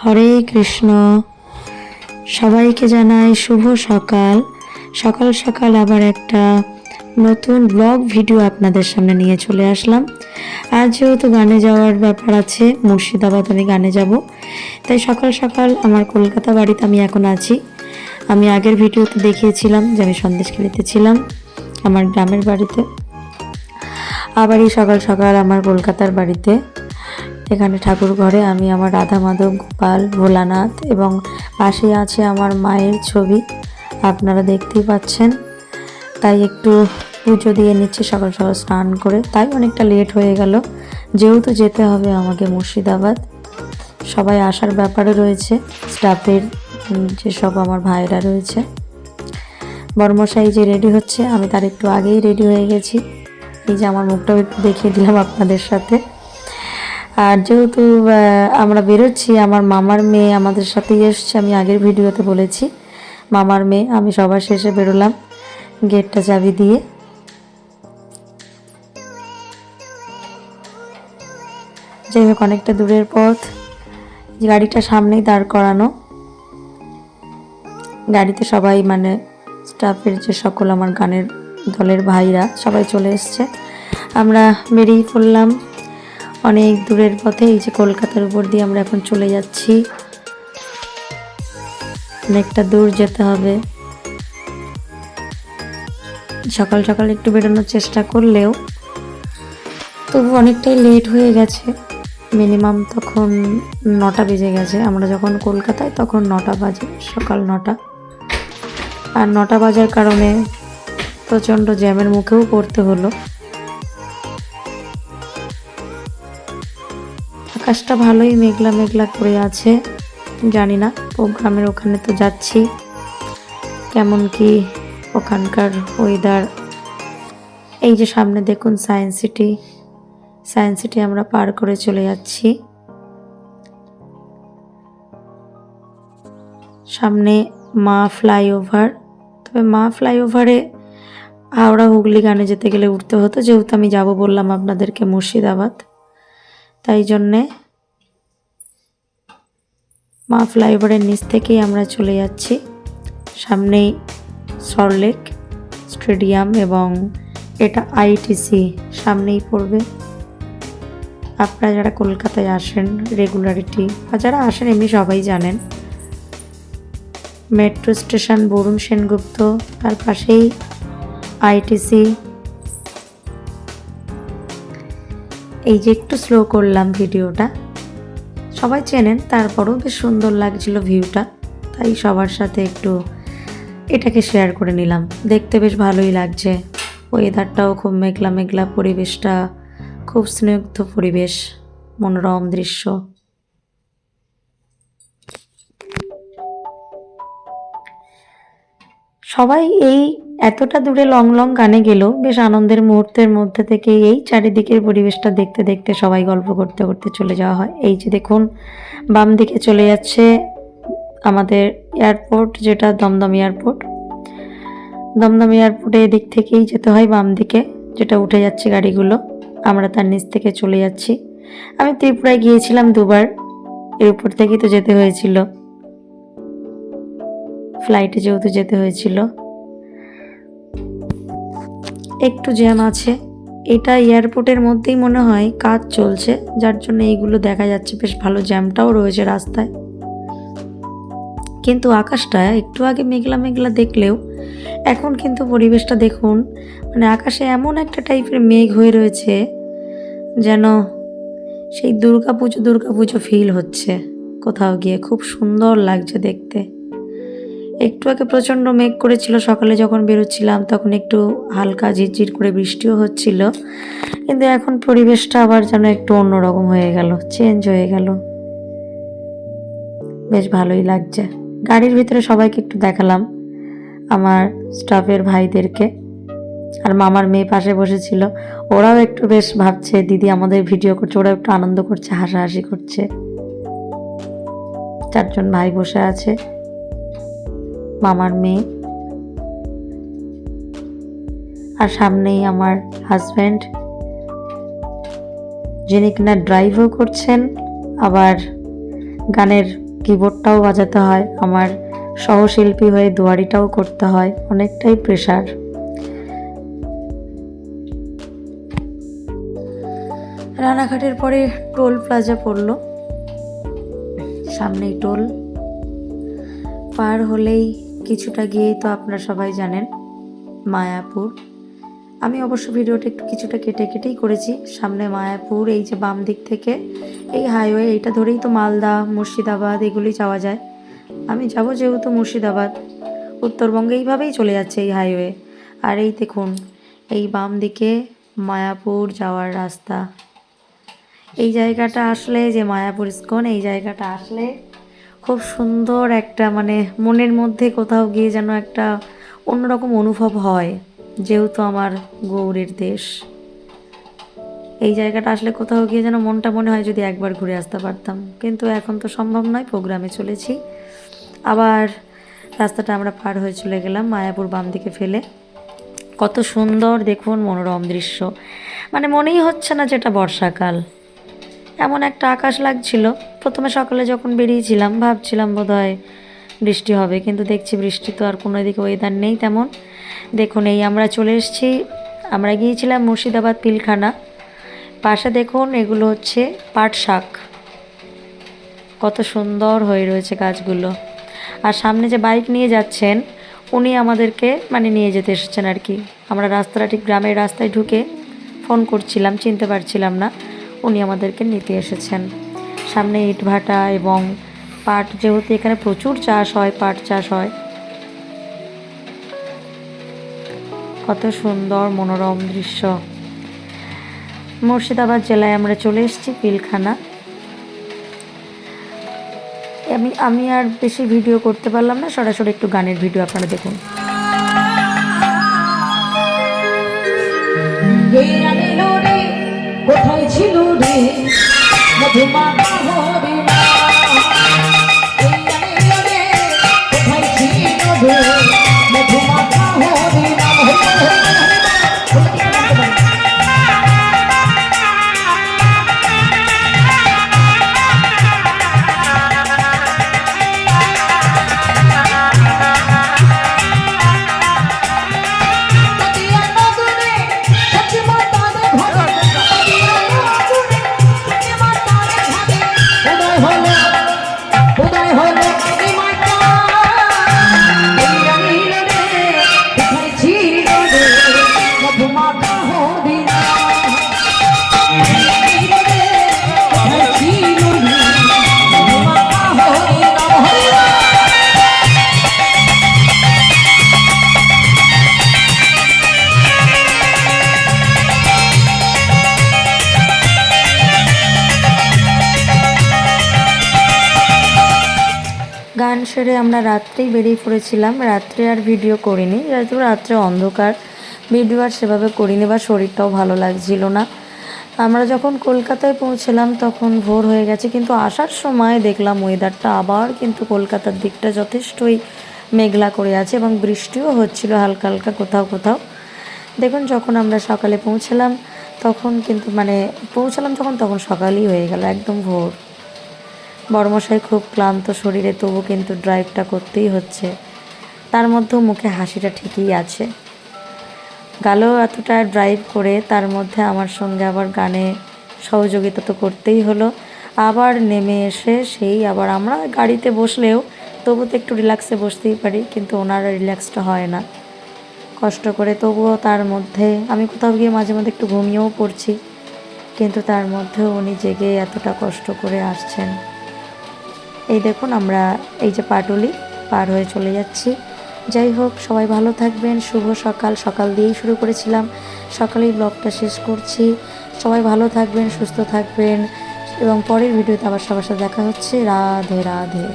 হরে কৃষ্ণ। সবাইকে জানাই শুভ সকাল। সকাল সকাল আবার একটা নতুন ব্লগ ভিডিও আপনাদের সামনে নিয়ে চলে আসলাম। আজ যেহেতু গানে যাওয়ার ব্যাপার আছে, মুর্শিদাবাদ আমি গানে যাব, তাই সকাল সকাল আমার কলকাতা বাড়িতে আমি এখন আছি। আমি আগের ভিডিওতে দেখিয়েছিলাম যে আমি সন্দেশখালিতে ছিলাম, আমার গ্রামের বাড়িতে। আবার এই সকাল সকাল আমার কলকাতার বাড়িতে, এখানে ঠাকুর ঘরে আমি আমার রাধা মাধব, গোপাল, ভোলানাথ এবং পাশেই আছে আমার মায়ের ছবি, আপনারা দেখতেই পাচ্ছেন। তাই একটু পুজো দিয়ে নিচ্ছি সকাল সকাল স্নান করে, তাই অনেকটা লেট হয়ে গেল। যেহেতু যেতে হবে আমাকে মুর্শিদাবাদ, সবাই আসার ব্যাপারে রয়েছে, স্টাফের যেসব আমার ভাইরা রয়েছে। বড়মশাই যে রেডি হচ্ছে, আমি তার একটু আগেই রেডি হয়ে গেছি। এই যে আমার মুখটাও একটু দেখিয়ে দিলাম আপনাদের সাথে। আর যেহেতু আমরা বেরোচ্ছি, আমার মামার মেয়ে আমাদের সাথেই এসছে, আমি আগের ভিডিওতে বলেছি। মামার মেয়ে, আমি সবার শেষে বেরোলাম গেটটা চাবি দিয়ে। যাই হোক, অনেকটা দূরের পথ, গাড়িটা সামনেই দাঁড় করানো। গাড়িতে সবাই মানে স্টাফের যে সকল আমার গানের দলের ভাইরা সবাই চলে এসছে। আমরা বেরিয়ে পড়লাম অনেক দূরের পথে। এই যে কলকাতার উপর দিয়ে আমরা এখন চলে যাচ্ছি, অনেকটা দূর যেতে হবে। সকাল সকাল একটু বেরোনোর চেষ্টা করলেও তবু অনেকটাই লেট হয়ে গেছে। মিনিমাম তখন 9টা বেজে গেছে। আমরা যখন কলকাতায় তখন 9টা বাজে, সকাল 9টা। আর 9টা বাজার কারণে প্রচণ্ড জ্যামের মুখেও পড়তে হলো। আকাশটা ভালোই মেঘলা মেঘলা করে আছে। জানি না প্রোগ্রামের ওখানে তো যাচ্ছি, কেমন কি ওখানকার ওয়েদার। এই যে সামনে দেখুন সায়েন্স সিটি, সায়েন্স সিটি আমরা পার করে চলে যাচ্ছি। সামনে মা ফ্লাইওভার। তবে মা ফ্লাইওভারে হাওড়া হুগলি গানে যেতে গেলে উঠতে হতো, যেহেতু আমি যাব বললাম আপনাদেরকে মুর্শিদাবাদ, তাই জন্যে মা ফ্লাইওভারের নিচ থেকেই আমরা চলে যাচ্ছি। সামনেই সল্টলেক স্টেডিয়াম এবং এটা আইটিসি সামনেই পড়বে। আপনারা যারা কলকাতায় আসেন রেগুলারিটি, বা যারা আসেন এমনি সবাই জানেন, মেট্রো স্টেশন বরুণ সেনগুপ্ত, তার পাশেই আইটিসি। এই যে একটু স্লো করলাম ভিডিওটা, সবাই চেনেন, তারপরেও বেশ সুন্দর লাগছিল ভিউটা, তাই সবার সাথে একটু এটাকে শেয়ার করে নিলাম। দেখতে বেশ ভালোই লাগছে, ওয়েদারটাও খুব মেঘলা মেঘলা, পরিবেশটা খুব স্নিগ্ধ পরিবেশ, মনোরম দৃশ্য। সবাই এই এতটা দূরে লং লং গানে গেলেও বেশ আনন্দের মুহূর্তের মধ্যে থেকে এই চারিদিকের পরিবেশটা দেখতে দেখতে সবাই গল্প করতে করতে চলে যাওয়া হয়। এই যে দেখুন বাম দিকে চলে যাচ্ছে আমাদের এয়ারপোর্ট, যেটা দমদম এয়ারপোর্ট। দমদম এয়ারপোর্টে এদিক থেকেই যেতে হয় বাম দিকে, যেটা উঠে যাচ্ছে গাড়িগুলো, আমরা তার নিচ থেকে চলে যাচ্ছি। আমি ত্রিপুরায় গিয়েছিলাম 2বার, এর উপর থেকেই তো যেতে হয়েছিল, ফ্লাইটে যেহেতু যেতে হয়েছিল। একটু জ্যাম আছে, এটা এয়ারপোর্টের মধ্যেই মনে হয় কাজ চলছে, যার জন্য এইগুলো দেখা যাচ্ছে। বেশ ভালো জ্যামটাও রয়েছে রাস্তায়, কিন্তু আকাশটা একটু আগে মেঘলা মেঘলা দেখলেও এখন কিন্তু পরিবেশটা দেখুন, মানে আকাশে এমন একটা টাইপের মেঘ হয়ে রয়েছে যেন সেই দুর্গাপুজো ফিল হচ্ছে কোথাও গিয়ে। খুব সুন্দর লাগছে দেখতে। একটু আগে প্রচণ্ড মেঘ করেছিল সকালে যখন বেরোচ্ছিলাম, তখন একটু হালকা ঝিরঝির করে বৃষ্টিও হচ্ছিল, কিন্তু এখন পরিবেশটা আবার যেন একটু অন্যরকম হয়ে গেল, চেঞ্জ হয়ে গেল। বেশ ভালোই লাগছে। গাড়ির ভিতরে সবাইকে একটু দেখালাম, আমার স্টাফের ভাইদেরকে, আর মামার মেয়ে পাশে বসেছিল, ওরাও একটু বেশ ভাবছে দিদি আমাদের ভিডিও করছে, ওরা একটু আনন্দ করছে, হাসাহাসি করছে। 4জন ভাই বসে আছে, মামার মেয়ে, আর সামনেই আমার হাজব্যান্ড, যিনি কিনা ড্রাইভও করছেন, আবার গানের কিবোর্ডটাও বাজাতে হয়, আমার সহশিল্পী হয়ে দুয়ারিটাও করতে হয়, অনেকটাই প্রেশার। রানাঘাটের পরে টোল প্লাজা পড়লো, সামনেই টোল। পার হলেই কিছুটা গিয়েই তো আপনারা সবাই জানেন মায়াপুর। আমি অবশ্য ভিডিওটা একটু কিছুটা কেটে কেটেই করেছি। সামনে মায়াপুর, এই যে বাম দিক থেকে এই হাইওয়ে, এইটা ধরেই তো মালদা, মুর্শিদাবাদ এগুলি যাওয়া যায়। আমি যাব যেহেতু মুর্শিদাবাদ, উত্তরবঙ্গে এইভাবেই চলে যাচ্ছে এই হাইওয়ে। আর এই দেখুন এই বাম দিকে মায়াপুর যাওয়ার রাস্তা। এই জায়গাটা আসলে, যে মায়াপুর ইস্কন, এই জায়গাটা আসলে খুব সুন্দর একটা, মানে মনের মধ্যে কোথাও গিয়ে যেন একটা অন্যরকম অনুভব হয়, যেহেতু আমার গৌড়ের দেশ। এই জায়গাটা আসলে কোথাও গিয়ে যেন মনটা মনে হয় যদি একবার ঘুরে আসতে পারতাম, কিন্তু এখন তো সম্ভব নয়, প্রোগ্রামে চলেছি। আবার রাস্তাটা আমরা পার হয়ে চলে গেলাম মায়াপুর বাম দিকে ফেলে। কত সুন্দর দেখুন মনোরম দৃশ্য, মানে মনেই হচ্ছে না যেটা বর্ষাকাল, এমন একটা আকাশ লাগছিল। প্রথমে সকালে যখন বেরিয়েছিলাম ভাবছিলাম বোধহয় বৃষ্টি হবে, কিন্তু দেখছি বৃষ্টি তো আর কোনো দিকে ওয়েদার নেই তেমন। দেখুন এই আমরা চলে এসেছি, আমরা গিয়েছিলাম মুর্শিদাবাদ পিলখানা। পাশে দেখুন এগুলো হচ্ছে পাট শাক, কত সুন্দর হয়ে রয়েছে গাছগুলো। আর সামনে যে বাইক নিয়ে যাচ্ছেন উনি আমাদেরকে মানে নিয়ে যেতে এসেছেন আর কি। আমরা রাস্তাটা ঠিক গ্রামের রাস্তায় ঢুকে ফোন করছিলাম, চিনতে পারছিলাম না, উনি আমাদেরকে নিতে এসেছেন। সামনে ইটভাটা এবং পাট, যেহেতু এখানে প্রচুর চাষ হয়, পাট চাষ হয়। কত সুন্দর মনোরম দৃশ্য। মুর্শিদাবাদ জেলায় আমরা চলে এসেছি পিলখানা। আমি আর বেশি ভিডিও করতে পারলাম না, সরাসরি একটু গানের ভিডিও আপনারা দেখুন। কোথায় ছিল রে মধুমাতা হরিণা, কোথায় ছিল রে মধুমাতা হরিণা। গান সেরে আমরা রাত্রেই বেরিয়ে পড়েছিলাম। রাত্রে আর ভিডিও করিনি, যেহেতু রাত্রে অন্ধকার, ভিডিও আর সেভাবে করিনি, বা শরীরটাও ভালো লাগছিল না। আমরা যখন কলকাতায় পৌঁছলাম তখন ভোর হয়ে গেছে, কিন্তু আসার সময় দেখলাম ওয়েদারটা আবার কিন্তু কলকাতার দিকটা যথেষ্টই মেঘলা করে আছে এবং বৃষ্টিও হচ্ছিল হালকা হালকা কোথাও কোথাও। দেখুন যখন আমরা সকালে পৌঁছলাম তখন কিন্তু পৌঁছালাম তখন সকালই হয়ে গেল, একদম ভোর। বড়মশাই খুব ক্লান্ত শরীরে, তবু কিন্তু ড্রাইভটা করতেই হচ্ছে। তার মধ্যেও মুখে হাসিটা ঠিকই আছে। গেল এতটা ড্রাইভ করে, তার মধ্যে আমার সঙ্গে আবার গানে সহযোগিতা তো করতেই হলো। আবার নেমে এসে সেই আবার আমরা গাড়িতে বসলেও তবু তো একটু রিল্যাক্সে বসতেই পারি, কিন্তু ওনারা রিল্যাক্সটা হয় না, কষ্ট করে। তবুও তার মধ্যে আমি কোথাও গিয়ে মাঝে মধ্যে একটু ঘুমিয়েও পড়ছি, কিন্তু তার মধ্যেও উনি জেগে এতটা কষ্ট করে আসছেন। এই দেখুন আমরা এই যে পাটুলি পার হয়ে চলে যাচ্ছি। যাই হোক, সবাই ভালো থাকবেন। শুভ সকাল, সকাল দিয়েই শুরু করেছিলাম, সকালেই ব্লগটা শেষ করছি। সবাই ভালো থাকবেন, সুস্থ থাকবেন এবং পরের ভিডিওতে আবার সবার সাথে দেখা হচ্ছে। রাধে রাধে।